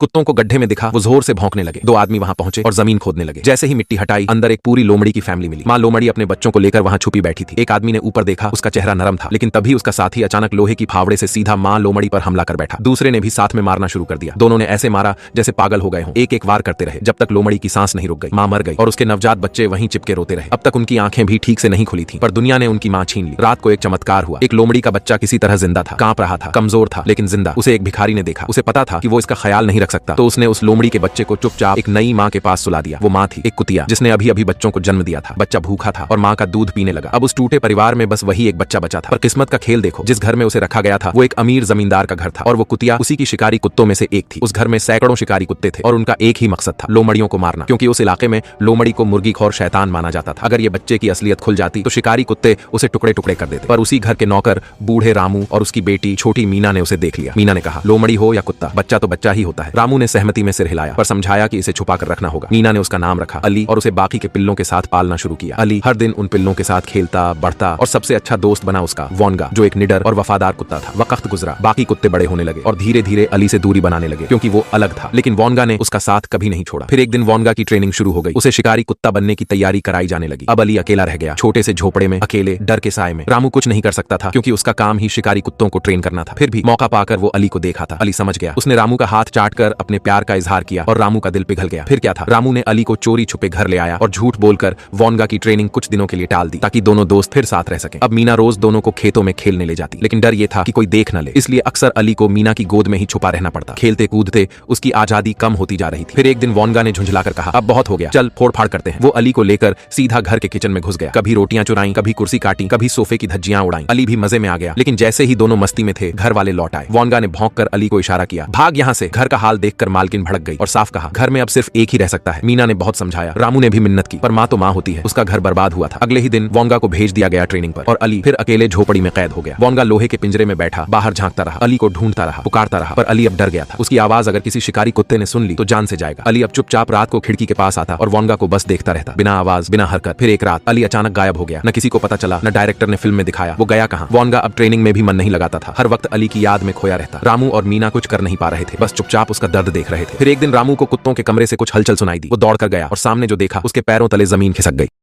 कुत्तों को गड्ढे में दिखा, वो जोर से भौंकने लगे। दो आदमी वहां पहुंचे और जमीन खोदने लगे। जैसे ही मिट्टी हटाई, अंदर एक पूरी लोमड़ी की फैमिली मिली। माँ लोमड़ी अपने बच्चों को लेकर वहां छुपी बैठी थी। एक आदमी ने ऊपर देखा, उसका चेहरा नरम था, लेकिन तभी उसका साथी अचानक लोहे की फावड़े से सीधा माँ लोमड़ी पर हमला कर बैठा। दूसरे ने भी साथ में मारना शुरू कर दिया। दोनों ने ऐसे मारा जैसे पागल हो गए हों। एक एक वार करते रहे जब तक लोमड़ी की सांस नहीं रुक गई। माँ मर गई और उसके नवजात बच्चे वहीं चिपके रोते रहे। अब तक उनकी आंखें भी ठीक से नहीं खुली थी, पर दुनिया ने उनकी माँ छीन ली। रात को एक चमत्कार हुआ। एक लोमड़ी का बच्चा किसी तरह जिंदा था, कांप रहा था, कमजोर था, लेकिन जिंदा। उसे एक भिखारी ने देखा। उसे पता था कि वो इसका ख्याल नहीं रख सकता, तो उसने उस लोमड़ी के बच्चे को चुपचाप एक नई माँ के पास सुला दिया। वो माँ थी एक कुतिया, जिसने अभी अभी बच्चों को जन्म दिया था। बच्चा भूखा था और माँ का दूध पीने लगा। अब उस टूटे परिवार में बस वही एक बच्चा बचा था। पर किस्मत का खेल देखो, जिस घर में उसे रखा गया था वो एक अमीर जमींदार का घर था, और वो कुतिया उसी की शिकारी कुत्तों में से एक थी। उस घर में सैकड़ों शिकारी कुत्ते थे और उनका एक ही मकसद था, लोमड़ियों को मारना, क्योंकि उस इलाके में लोमड़ी को मुर्गीखोर शैतान माना जाता था। अगर ये बच्चे की असलियत खुल जाती तो शिकारी कुत्ते उसे टुकड़े टुकड़े कर देते। पर उसी घर के नौकर बूढ़े रामू और उसकी बेटी छोटी मीना ने उसे देख लिया। मीना ने कहा, लोमड़ी हो या कुत्ता, बच्चा तो बच्चा ही होता है। रामू ने सहमति में सिर हिलाया, पर समझाया कि इसे छुपा कर रखना होगा। मीना ने उसका नाम रखा अली और उसे बाकी के पिल्लों के साथ पालना शुरू किया। अली हर दिन उन पिल्लों के साथ खेलता, बढ़ता, और सबसे अच्छा दोस्त बना उसका वोनगा, जो एक निडर और वफादार कुत्ता था। वक्त गुजरा, बाकी कुत्ते बड़े होने लगे और धीरे धीरे अली से दूरी बनाने लगे, क्योंकि वो अलग था। लेकिन वोनगा ने उसका साथ कभी नहीं छोड़ा। फिर एक दिन वोनगा की ट्रेनिंग शुरू हो गई। उसे शिकारी कुत्ता बनने की तैयारी कराई जाने लगी। अब अली अकेला रह गया, छोटे से झोपड़े में, अकेले, डर के साए में। रामू कुछ नहीं कर सकता था, क्योंकि उसका काम ही शिकारी कुत्तों को ट्रेन करना था। फिर भी मौका पाकर वो अली को देखा था। अली समझ गया। उसने रामू का हाथ चाटकर अपने प्यार का इजहार किया और रामू का दिल पिघल गया। फिर क्या था, रामू ने अली को चोरी छुपे घर ले आया और झूठ बोलकर वोनगा की ट्रेनिंग कुछ दिनों के लिए टाल दी, ताकि दोनों दोस्त फिर साथ रह सकें। अब मीना रोज दोनों को खेतों में खेलने ले जाती, लेकिन डर ये था कि कोई देख न ले, इसलिए अक्सर अली को मीना की गोद में ही छुपा रहना पड़ता। खेलते कूदते उसकी आजादी कम होती जा रही थी। फिर एक दिन वोनगा ने झुंझलाकर कहा, अब बहुत हो गया, चल फोड़ फाड़ करते हैं। वो अली को लेकर सीधा घर के किचन में घुस गया। कभी रोटियां चुराई, कभी कुर्सी काटी, कभी सोफे की धज्जियां उड़ाई। अली भी मजे में आ गया। लेकिन जैसे ही दोनों मस्ती में थे, घर वाले लौट आए। वोनगा ने भौंक कर अली को इशारा किया, भाग यहाँ से। घर का हाल देखकर मालकिन भड़क गई और साफ कहा, घर में अब सिर्फ एक ही रह सकता है। मीना ने बहुत समझाया, रामू ने भी मिन्नत की, पर माँ तो माँ होती है। उसका घर बर्बाद हुआ था। अगले ही दिन वोनगा को भेज दिया गया ट्रेनिंग पर, और अली फिर अकेले झोपड़ी में कैद हो गया। वोनगा लोहे के पिंजरे में बैठा बाहर झांकता रहा, अली को ढूंढता रहा, पुकारता रहा, पर अली अब डर गया था। उसकी आवाज अगर किसी शिकारी कुत्ते ने सुन ली तो जान से जाएगा। अली अब चुपचाप रात को खिड़की के पास आता और वोनगा को बस देखता रहता, बिना आवाज, बिना हरकत। फिर एक रात अली अचानक गायब हो गया। न किसी को पता चला, न डायरेक्टर ने फिल्म में दिखाया वो गया कहाँ। वोनगा अब ट्रेनिंग में भी मन नहीं लगाता था, हर वक्त अली की याद में खोया रहता। रामू और मीना कुछ कर नहीं पा रहे थे, बस चुपचाप उसका दर्द देख रहे थे। फिर एक दिन रामू को कुत्तों के कमरे से कुछ हलचल सुनाई दी। वो दौड़ कर गया और सामने जो देखा, उसके पैरों तले जमीन खिसक गई।